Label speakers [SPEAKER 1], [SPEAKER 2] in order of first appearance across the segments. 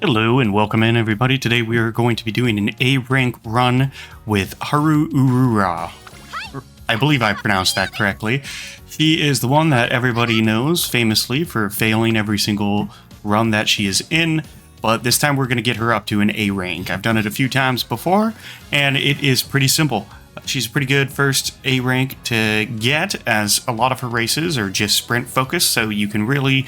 [SPEAKER 1] Hello and welcome in everybody. Today we are going to be doing an A rank run with Haru Urara. I believe I pronounced that correctly. She is the one that everybody knows famously for failing every single run that she is in, but this time we're going to get her up to an A rank. I've done it a few times before and it is pretty simple. She's a pretty good first A rank to get, as a lot of her races are just sprint focused, so you can really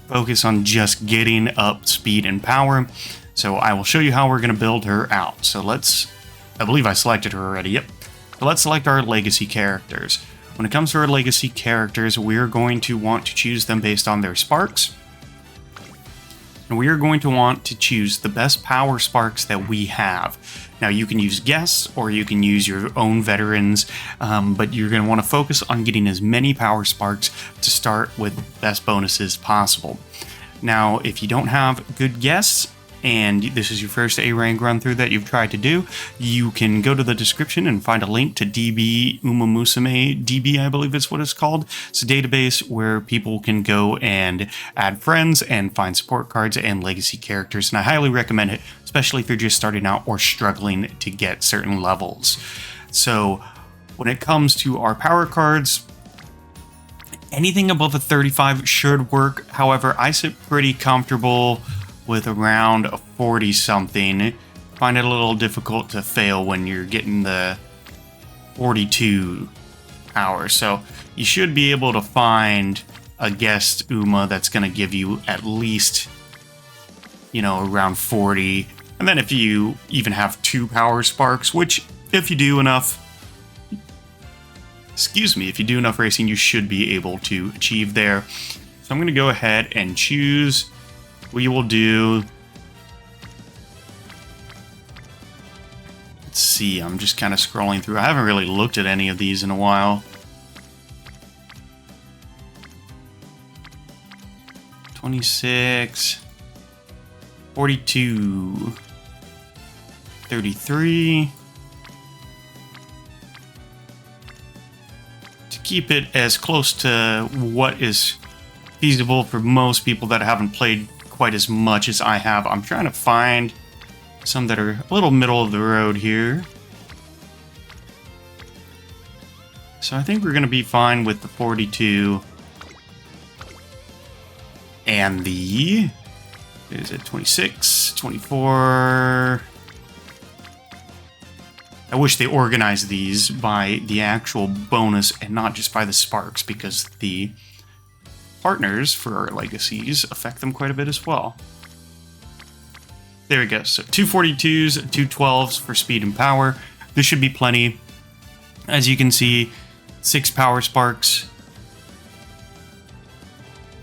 [SPEAKER 1] focus on just getting up speed and power. So I will show you how we're going to build her out. So I believe I selected her already, yep. So let's select our legacy characters. When it comes to our legacy characters, we're going to want to choose them based on their sparks. And we are going to want to choose the best power sparks that we have. Now you can use guests or you can use your own veterans, but you're going to want to focus on getting as many power sparks to start with best bonuses possible. Now if you don't have good guests, and this is your first A rank run through that you've tried to do, you can go to the description and find a link to DB Umamusume DB, I believe is what it's called. It's a database where people can go and add friends and find support cards and legacy characters, and I highly recommend it, especially if you're just starting out or struggling to get certain levels. So when it comes to our power cards, anything above a 35 should work. However, I sit pretty comfortable with around a 40 something. Find it a little difficult to fail when you're getting the 42 hours. So you should be able to find a guest Uma that's going to give you at least, around 40. And then if you even have 2 power sparks, which if you do enough racing, you should be able to achieve there. So I'm going to go ahead and choose. We will do, let's see, I'm just kind of scrolling through. I haven't really looked at any of these in a while. 26, 42, 33. To keep it as close to what is feasible for most people that haven't played quite as much as I have, I'm trying to find some that are a little middle of the road here. So I think we're going to be fine with the 42 and the, is it 26, 24. I wish they organized these by the actual bonus and not just by the sparks, because the partners for our legacies affect them quite a bit as well. There we go. So 2 42s, 2 12s for speed and power. This should be plenty. As you can see, 6 power sparks,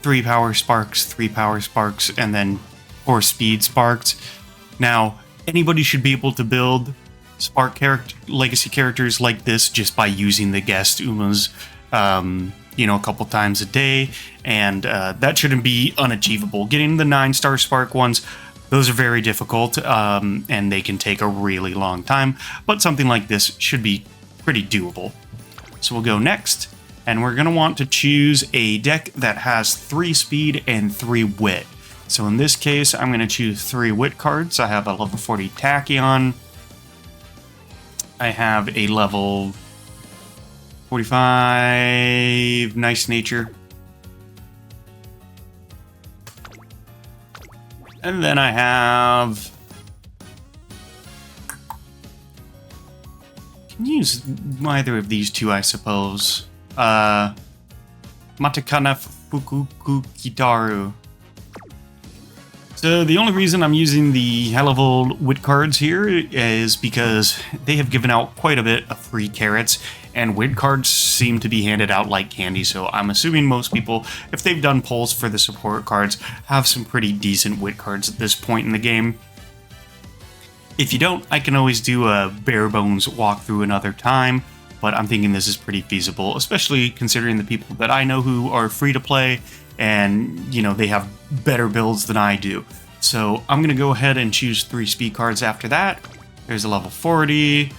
[SPEAKER 1] 3 power sparks, 3 power sparks, and then 4 speed sparks. Now, anybody should be able to build legacy characters like this just by using the guest Umas, a couple times a day, and that shouldn't be unachievable. Getting the 9-star spark ones, those are very difficult, and they can take a really long time, but something like this should be pretty doable. So we'll go next, and we're going to want to choose a deck that has 3 speed and 3 wit. So in this case, I'm going to choose 3 wit cards. I have a level 40 Tachyon. I have a level 45 Nice Nature. And then I have, can use either of these two, I suppose. Matakana Fukuku Kitaru. So the only reason I'm using the high-level wit cards here is because they have given out quite a bit of free carrots, and wit cards seem to be handed out like candy, so I'm assuming most people, if they've done polls for the support cards, have some pretty decent wit cards at this point in the game. If you don't, I can always do a bare bones walkthrough another time, but I'm thinking this is pretty feasible, especially considering the people that I know who are free to play, and they have better builds than I do. So I'm going to go ahead and choose 3 speed cards after that. There's a level 40,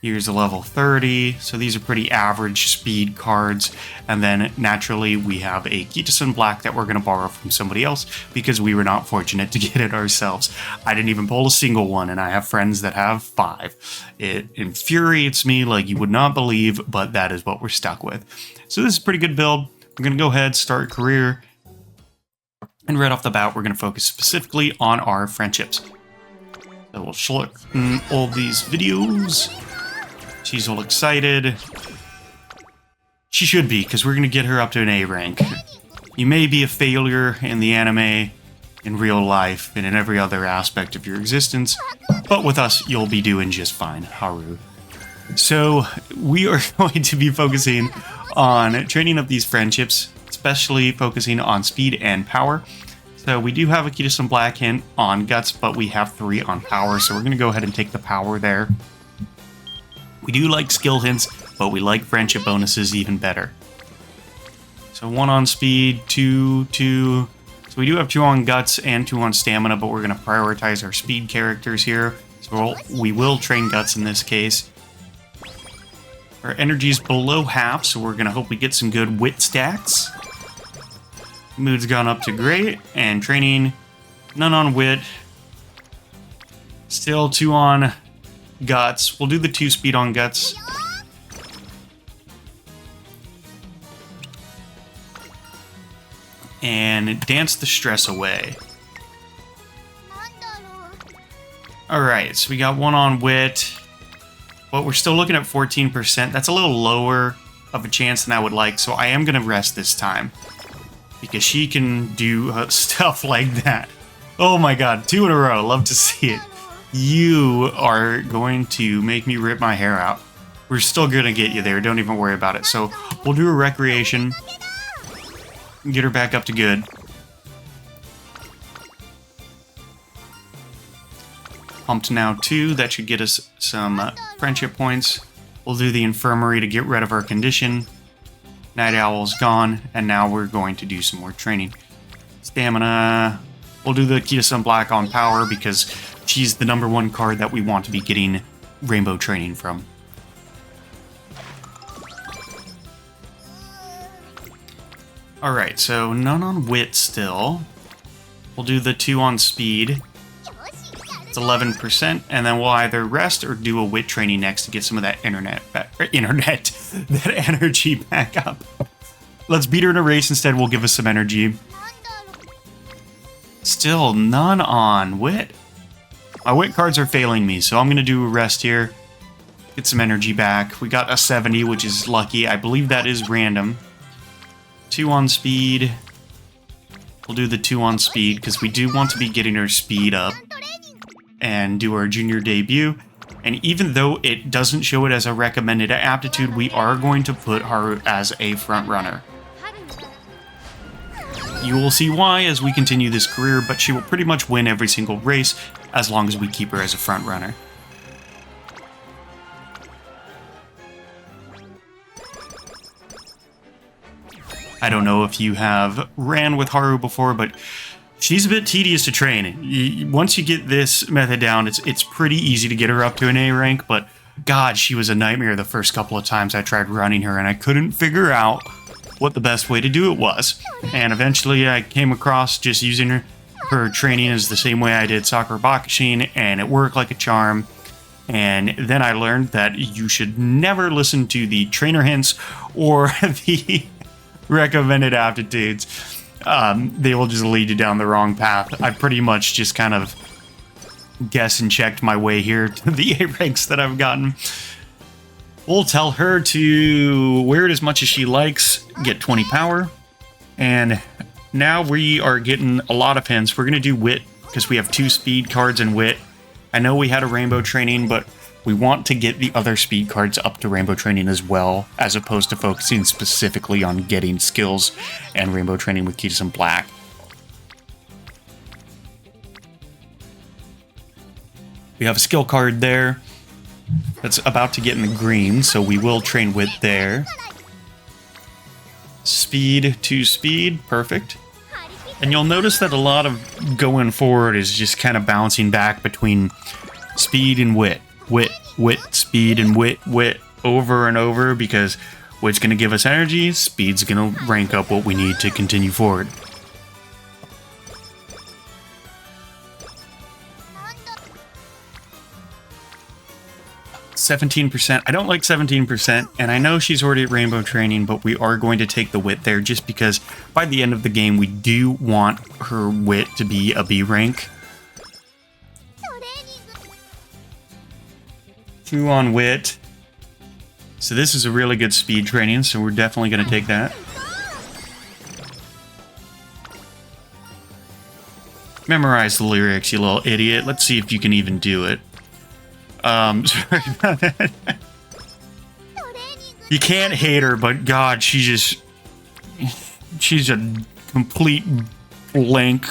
[SPEAKER 1] Here's a level 30, so these are pretty average speed cards. And then naturally we have a Kitasun Black that we're going to borrow from somebody else because we were not fortunate to get it ourselves. I didn't even pull a single one, and I have friends that have 5. It infuriates me like you would not believe, but that is what we're stuck with. So this is a pretty good build. We're going to go ahead, start career, and right off the bat we're going to focus specifically on our friendships. So we'll shorten all these videos. She's all excited. She should be, because we're going to get her up to an A rank. You may be a failure in the anime, in real life, and in every other aspect of your existence, but with us, you'll be doing just fine, Haru. So, we are going to be focusing on training up these friendships, especially focusing on speed and power. So, we do have a Kitasun Black hint on Guts, but we have 3 on power, so we're going to go ahead and take the power there. We do like skill hints, but we like friendship bonuses even better. So 1 on speed, 2. So we do have 2 on guts and 2 on stamina, but we're going to prioritize our speed characters here. So we will train guts in this case. Our energy is below half, so we're going to hope we get some good wit stats. Mood's gone up to great, and training, none on wit. Still 2 on guts. We'll do the 2 speed on guts. And dance the stress away. Alright, so we got 1 on wit. But we're still looking at 14%. That's a little lower of a chance than I would like, so I am going to rest this time. Because she can do stuff like that. Oh my god, 2 in a row. Love to see it. You are going to make me rip my hair out. We're still going to get you there. Don't even worry about it. So we'll do a recreation. Get her back up to good. Pumped now 2. That should get us some friendship points. We'll do the infirmary to get rid of our condition. Night Owl's gone. And now we're going to do some more training. Stamina. We'll do the Kitasun Black on power because she's the #1 card that we want to be getting rainbow training from. Alright, so none on wit still. We'll do the 2 on speed. It's 11%, and then we'll either rest or do a wit training next to get some of that that energy back up. Let's beat her in a race instead. Will give us some energy. Still none on wit. My wit cards are failing me, so I'm going to do a rest here. Get some energy back. We got a 70, which is lucky. I believe that is random. 2 on speed. We'll do the 2 on speed, because we do want to be getting our speed up. And do our junior debut. And even though it doesn't show it as a recommended aptitude, we are going to put Haru as a front runner. You will see why as we continue this career, but she will pretty much win every single race as long as we keep her as a front runner. I don't know if you have ran with Haru before, but she's a bit tedious to train. Once you get this method down, it's pretty easy to get her up to an A rank, but God, she was a nightmare the first couple of times I tried running her, and I couldn't figure out what the best way to do it was. And eventually I came across just using her training as the same way I did Sakura Bakishin, and it worked like a charm. And then I learned that you should never listen to the trainer hints or the recommended aptitudes. They will just lead you down the wrong path. I pretty much just kind of guess and checked my way here to the A ranks that I've gotten. We'll tell her to wear it as much as she likes, get 20 power, and now we are getting a lot of hints. We're going to do wit, because we have 2 speed cards and wit. I know we had a rainbow training, but we want to get the other speed cards up to rainbow training as well, as opposed to focusing specifically on getting skills and rainbow training with Kitasun Black. We have a skill card there that's about to get in the green, so we will train wit there. Speed to speed, perfect. And you'll notice that a lot of going forward is just kind of bouncing back between speed and wit. Wit, wit, speed, and wit over and over, because wit's going to give us energy, speed's going to rank up what we need to continue forward. 17%. I don't like 17%, and I know she's already at Rainbow Training, but we are going to take the wit there just because by the end of the game, we do want her wit to be a B rank. 2 on wit. So this is a really good speed training, so we're definitely going to take that. Memorize the lyrics, you little idiot. Let's see if you can even do it. Sorry about that. You can't hate her, but God, she's a complete blank.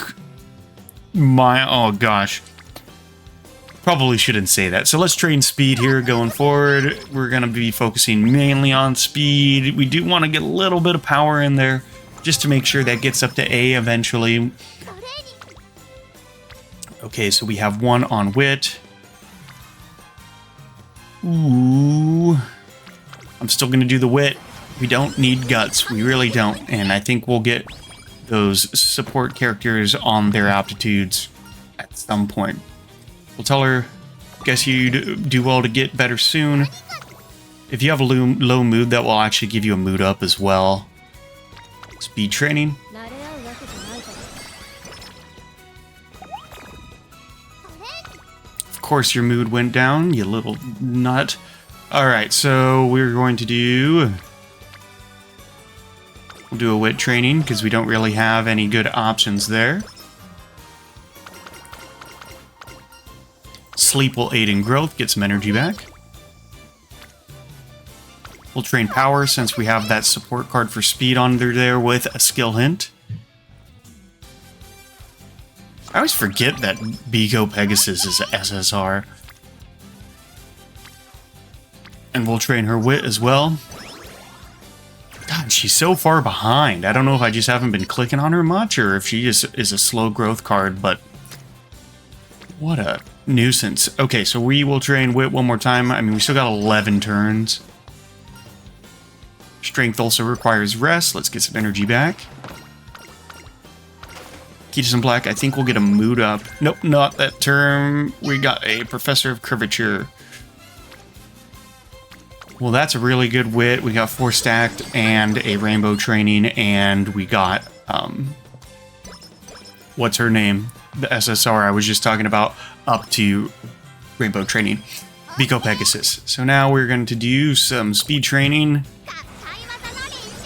[SPEAKER 1] Oh gosh. Probably shouldn't say that. So let's train speed here going forward. We're going to be focusing mainly on speed. We do want to get a little bit of power in there just to make sure that gets up to A eventually. Okay, so we have 1 on wit. Ooh. I'm still going to do the wit. We don't need guts. We really don't. And I think we'll get those support characters on their aptitudes at some point. We'll tell her, guess you'd do well to get better soon. If you have a low mood, that will actually give you a mood up as well. Speed training. Of course your mood went down, you little nut. Alright, so we're going to do... We'll do a wit training, because we don't really have any good options there. Sleep will aid in growth, get some energy back. We'll train power, since we have that support card for speed under there with a skill hint. I always forget that Biko Pegasus is a SSR. And we'll train her wit as well. God, she's so far behind. I don't know if I just haven't been clicking on her much, or if she just is a slow growth card, but... What a nuisance. Okay, so we will train wit one more time. I mean, we still got 11 turns. Strength also requires rest. Let's get some energy back. Keys and Black, I think we'll get a mood up. Nope, not that term. We got a Professor of Curvature. Well, that's a really good wit. We got 4 stacked and a Rainbow Training, and we got, what's her name? The SSR I was just talking about, up to Rainbow Training. Biko Pegasus. So now we're going to do some speed training.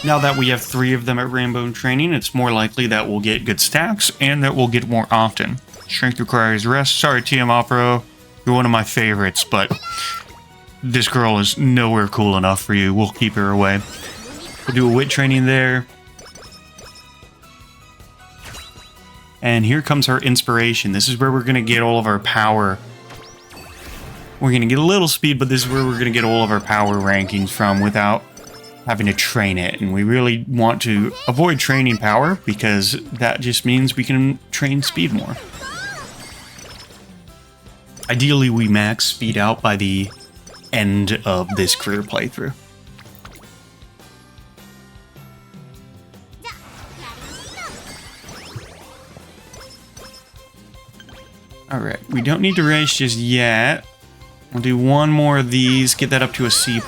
[SPEAKER 1] Now that we have 3 of them at Rainbow Training, it's more likely that we'll get good stacks and that we'll get more often. Strength requires rest. Sorry, TM Opera. You're one of my favorites, but this girl is nowhere cool enough for you. We'll keep her away. We'll do a wit training there. And here comes our inspiration. This is where we're going to get all of our power. We're going to get a little speed, but this is where we're going to get all of our power rankings from without having to train it. And we really want to avoid training power, because that just means we can train speed more. Ideally, we max speed out by the end of this career playthrough. Alright, we don't need to race just yet. We'll do one more of these, get that up to a C+.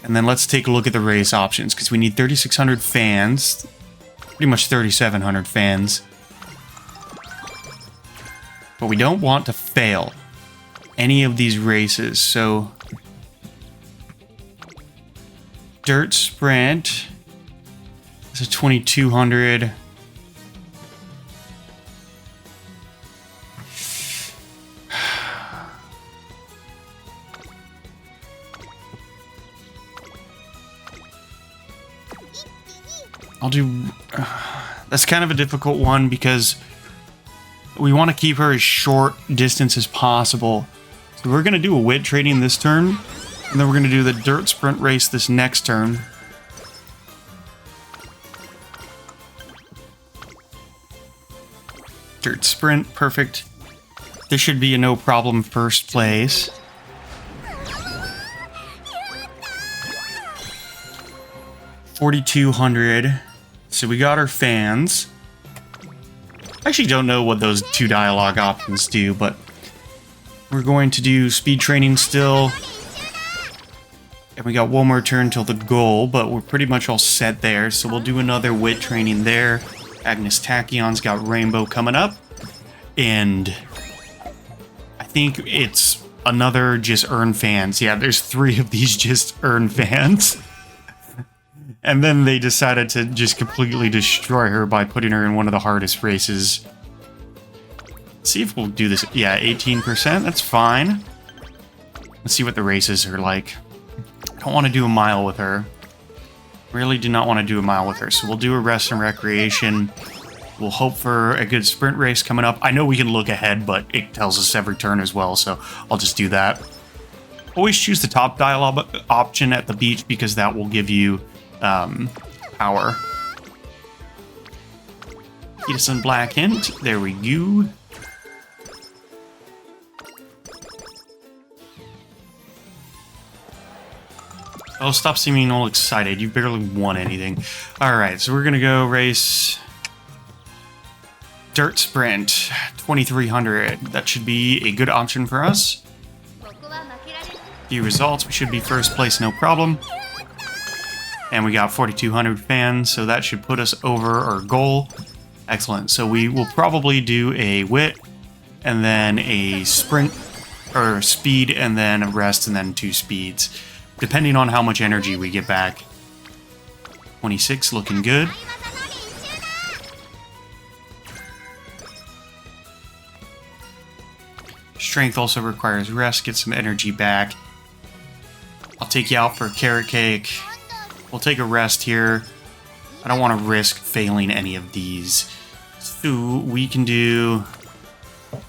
[SPEAKER 1] And then let's take a look at the race options, because we need 3,600 fans. Pretty much 3,700 fans. But we don't want to fail any of these races, so... Dirt Sprint. It's a 2,200. I'll do... that's kind of a difficult one because we want to keep her as short distance as possible. So we're going to do a wit training this turn, and then we're going to do the dirt sprint race this next turn. Dirt sprint, perfect. This should be a no problem first place. 4,200. So we got our fans. I actually don't know what those two dialogue options do, but we're going to do speed training still. And we got one more turn till the goal, but we're pretty much all set there. So we'll do another wit training there. Agnes Tachyon's got Rainbow coming up. And I think it's another just earn fans. Yeah, there's 3 of these just earn fans. And then they decided to just completely destroy her by putting her in one of the hardest races. Let's see if we'll do this. Yeah, 18%. That's fine. Let's see what the races are like. Don't want to do a mile with her. Really do not want to do a mile with her. So we'll do a rest and recreation. We'll hope for a good sprint race coming up. I know we can look ahead, but it tells us every turn as well, so I'll just do that. Always choose the top dialogue option at the beach because that will give you power. Peterson Black Hint. There we go. Oh, stop seeming all excited. You barely won anything. Alright, so we're gonna go race Dirt Sprint 2300. That should be a good option for us. Few results. We should be first place, no problem. And we got 4,200 fans, so that should put us over our goal. Excellent. So we will probably do a wit, and then a sprint, or speed, and then a rest, and then 2 speeds, depending on how much energy we get back. 26, looking good. Strength also requires rest, get some energy back. I'll take you out for a carrot cake. We'll take a rest here. I don't want to risk failing any of these. So we can do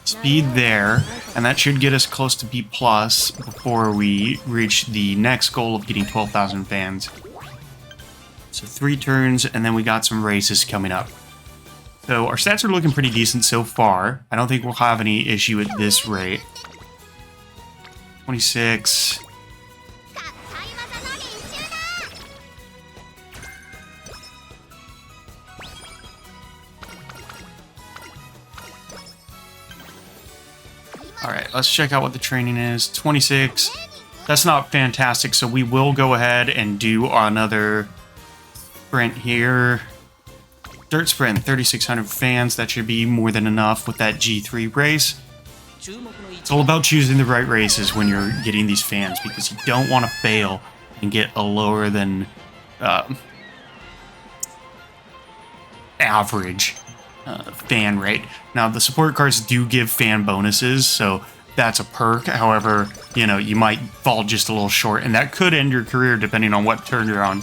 [SPEAKER 1] speed there, and that should get us close to B+ before we reach the next goal of getting 12,000 fans. So 3 turns, and then we got some races coming up. So our stats are looking pretty decent so far. I don't think we'll have any issue at this rate. 26. Alright, let's check out what the training is. 26. That's not fantastic, so we will go ahead and do another sprint here. Dirt Sprint, 3,600 fans. That should be more than enough with that G3 race. It's all about choosing the right races when you're getting these fans, because you don't want to fail and get a lower than average fan rate. Now, the support cards do give fan bonuses, so that's a perk. However, you know, you might fall just a little short, and that could end your career depending on what turn you're on.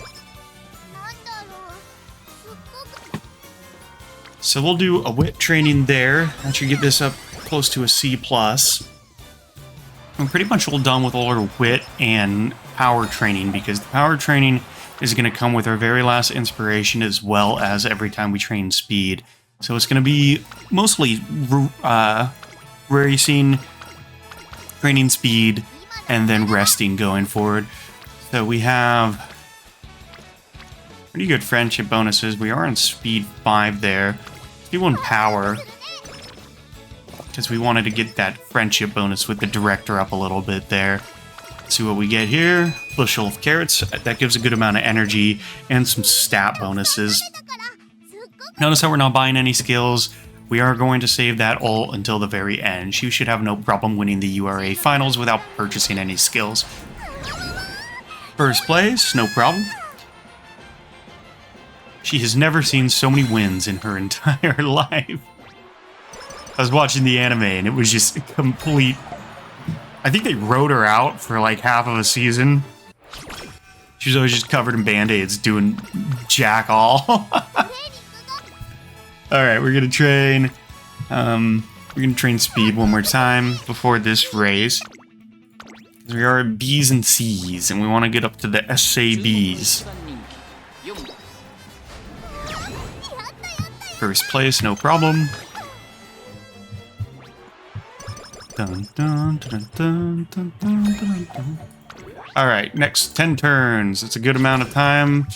[SPEAKER 1] So we'll do a wit training there. That should get this up close to a C+. I'm pretty much all done with all our wit and power training, because the power training is going to come with our very last inspiration, as well as every time we train speed. So it's going to be mostly racing, training speed, and then resting going forward. So we have pretty good friendship bonuses. We are on speed 5 there. Let's do one power, because we wanted to get that friendship bonus with the director up a little bit there. Let's see what we get here. Bushel of carrots. That gives a good amount of energy and some stat bonuses. Notice how we're not buying any skills. We are going to save that all until the very end. She should have no problem winning the URA finals without purchasing any skills. First place, no problem. She has never seen so many wins in her entire life. I was watching the anime and it was just complete. I think they wrote her out for like half of a season. She was always just covered in band-aids doing jack all. Alright, we're gonna train. We're gonna train speed one more time before this race. We are at B's and C's, and we want to get up to the SABs. First place, no problem. Dun, dun, dun, dun, dun, dun, dun, dun. Alright, next 10 turns. It's a good amount of time.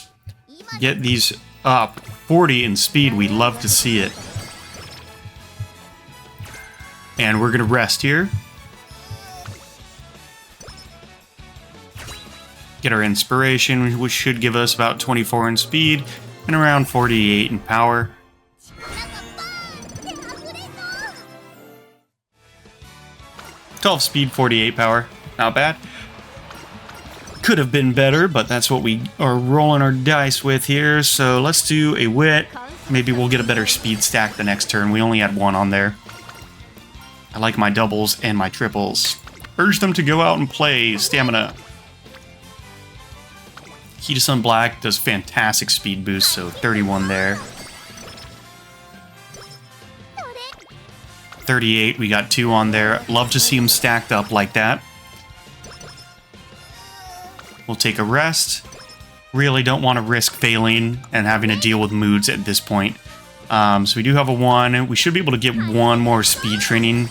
[SPEAKER 1] get these up. 40 in speed, we love to see it. And we're gonna rest here. Get our inspiration, which should give us about 24 in speed and around 48 in power. "12 speed, 48 power. Not bad. Could have been better, but that's what we are rolling our dice with here. So let's do a wit. Maybe we'll get a better speed stack the next turn. We only had one on there. I like my doubles and my triples. Urge them to go out and play stamina. Key to Sun Black does fantastic speed boost, so 31 there. 38, we got 2 on there. Love to see them stacked up like that. We'll take a rest. Really don't want to risk failing and having to deal with moods at this point. So we do have a 1. We should be able to get 1 more speed training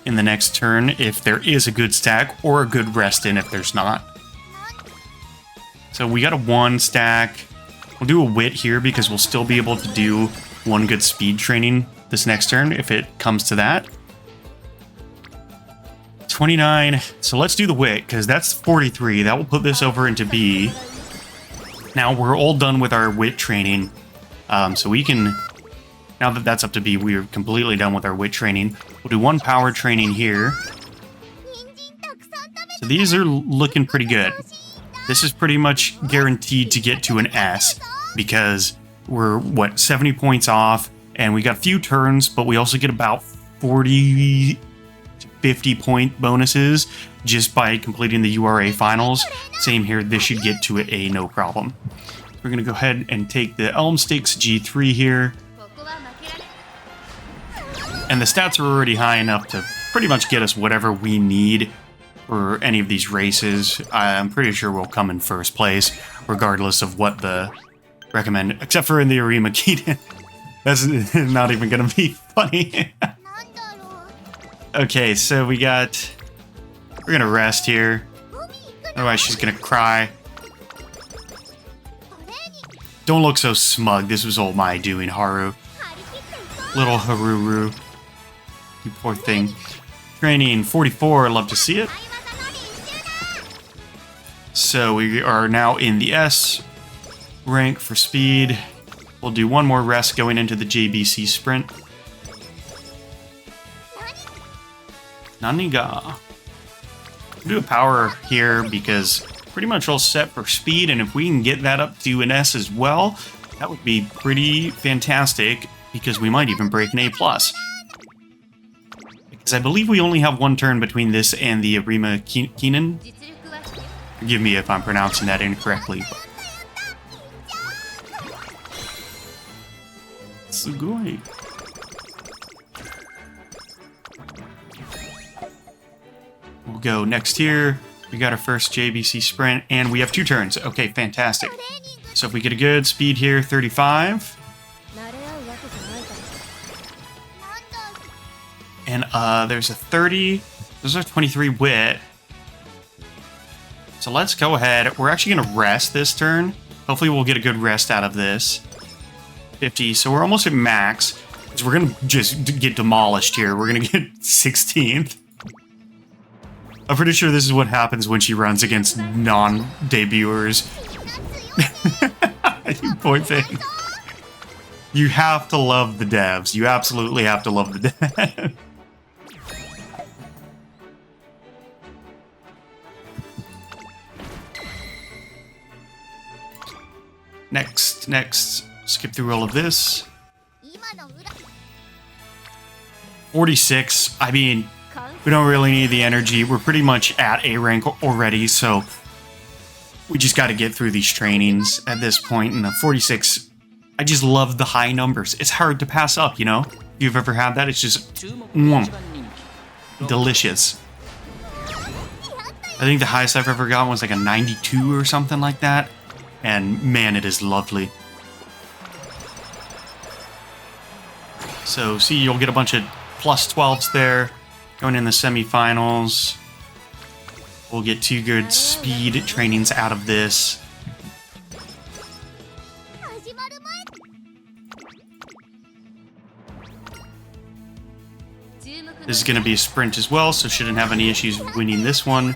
[SPEAKER 1] in the next turn if there is a good stack, or a good rest in if there's not. So we got a 1 stack. We'll do a wit here because we'll still be able to do 1 good speed training this next turn if it comes to that. 29. So let's do the wit because that's 43. That will put this over into B. Now we're all done with our wit training. So we can, now that that's up to B, we are completely done with our wit training. We'll do 1 power training here. So these are looking pretty good. This is pretty much guaranteed to get to an S because we're, 70 points off, and we got a few turns, but we also get about 40 to 50 point bonuses just by completing the URA finals. Same here, this should get to an A no problem. We're going to go ahead and take the Elm Stakes G3 here. And the stats are already high enough to pretty much get us whatever we need for any of these races. I'm pretty sure we'll come in first place, regardless of what the recommend, except for in the Arima Keaton. That's not even gonna be funny. Okay, so we're gonna rest here. Otherwise she's gonna cry. Don't look so smug. This was all my doing, Haru. Little Haruru. You poor thing. Training 44, love to see it. So we are now in the S rank for speed. We'll do 1 more rest going into the JBC sprint. Naniga. We'll do a power here because pretty much all set for speed, and if we can get that up to an S as well, that would be pretty fantastic because we might even break an A+. Because I believe we only have 1 turn between this and the Arima Keaton. Forgive me if I'm pronouncing that incorrectly. Sugoi. We'll go next here. We got our first JBC sprint, and we have 2 turns. Okay, fantastic. So if we get a good speed here, 35. And there's a 30. Those are 23 wit. So let's go ahead. We're actually going to rest this turn. Hopefully we'll get a good rest out of this. 50. So we're almost at max. So we're going to just get demolished here. We're going to get 16th. I'm pretty sure this is what happens when she runs against non-debuters. You poor thing. You have to love the devs. You absolutely have to love the devs. Next. Skip through all of this. 46. I mean, we don't really need the energy. We're pretty much at A rank already, so we just got to get through these trainings at this point. And the 46, I just love the high numbers. It's hard to pass up, you know? If you've ever had that, it's just delicious. I think the highest I've ever gotten was like a 92 or something like that. And man, it is lovely. So see, you'll get a bunch of plus 12s there. Going in the semifinals. We'll get 2 good speed trainings out of this. This is going to be a sprint as well, so shouldn't have any issues winning this one.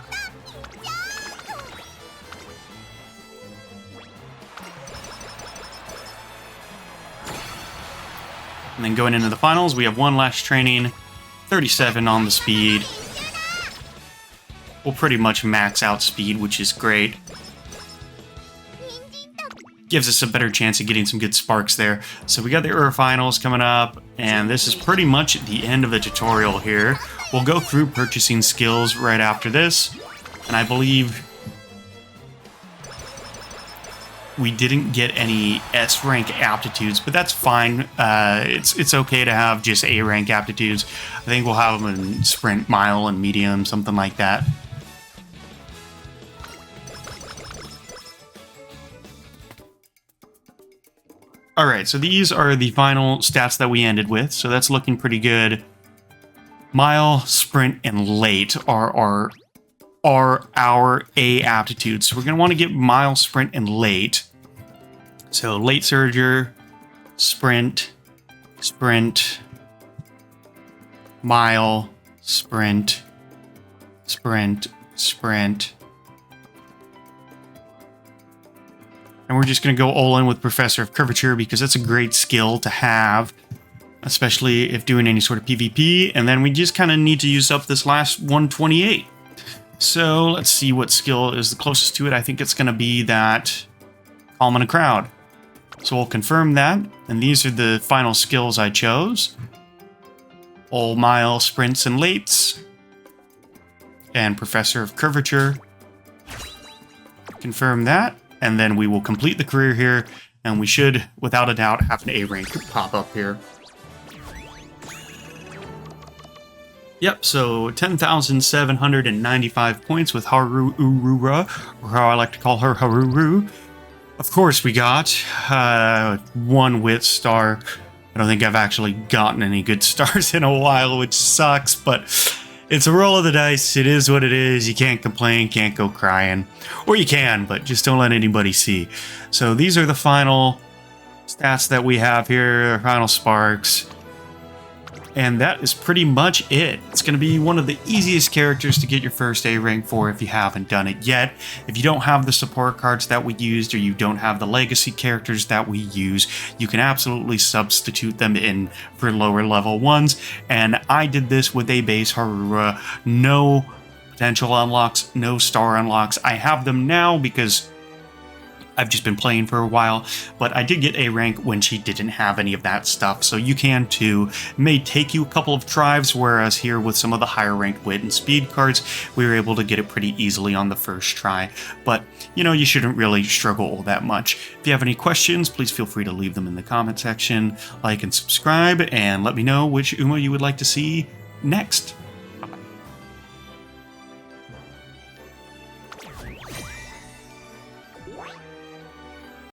[SPEAKER 1] And then going into the finals, we have one last training, 37 on the speed. We'll pretty much max out speed, which is great. Gives us a better chance of getting some good sparks there. So we got the Ur finals coming up, and this is pretty much the end of the tutorial here. We'll go through purchasing skills right after this, and I believe we didn't get any S rank aptitudes, but that's fine. It's okay to have just A rank aptitudes. I think we'll have them in sprint, mile, and medium, something like that. Alright, so these are the final stats that we ended with, so that's looking pretty good. Mile, sprint, and late are our A aptitudes. So we're going to want to get mile, sprint, and late. So late surger, sprint, sprint, mile, sprint, sprint, sprint. And we're just going to go all in with Professor of Curvature because that's a great skill to have, especially if doing any sort of PvP. And then we just kind of need to use up this last 128. So let's see what skill is the closest to it. I think it's going to be that Calm in a Crowd. So we'll confirm that. And these are the final skills I chose. All mile, sprints, and lates. And Professor of Curvature. Confirm that. And then we will complete the career here, and we should, without a doubt, have an A rank pop up here. Yep, so 10,795 points with Haru Urara, or how I like to call her, Haruru. Of course, we got one wit star. I don't think I've actually gotten any good stars in a while, which sucks, but it's a roll of the dice. It is what it is. You can't complain, can't go crying. Or you can, but just don't let anybody see. So these are the final stats that we have here, final sparks. And that is pretty much it. It's going to be one of the easiest characters to get your first A rank for if you haven't done it yet. If you don't have the support cards that we used, or you don't have the legacy characters that we use, you can absolutely substitute them in for lower level ones. And I did this with a base Haru Urara. No potential unlocks, no star unlocks. I have them now because I've just been playing for a while, but I did get A rank when she didn't have any of that stuff, so you can too. It may take you a couple of tries, whereas here with some of the higher ranked wit and speed cards, we were able to get it pretty easily on the first try. But, you know, you shouldn't really struggle all that much. If you have any questions, please feel free to leave them in the comment section, like and subscribe, and let me know which Uma you would like to see next. Bye-bye.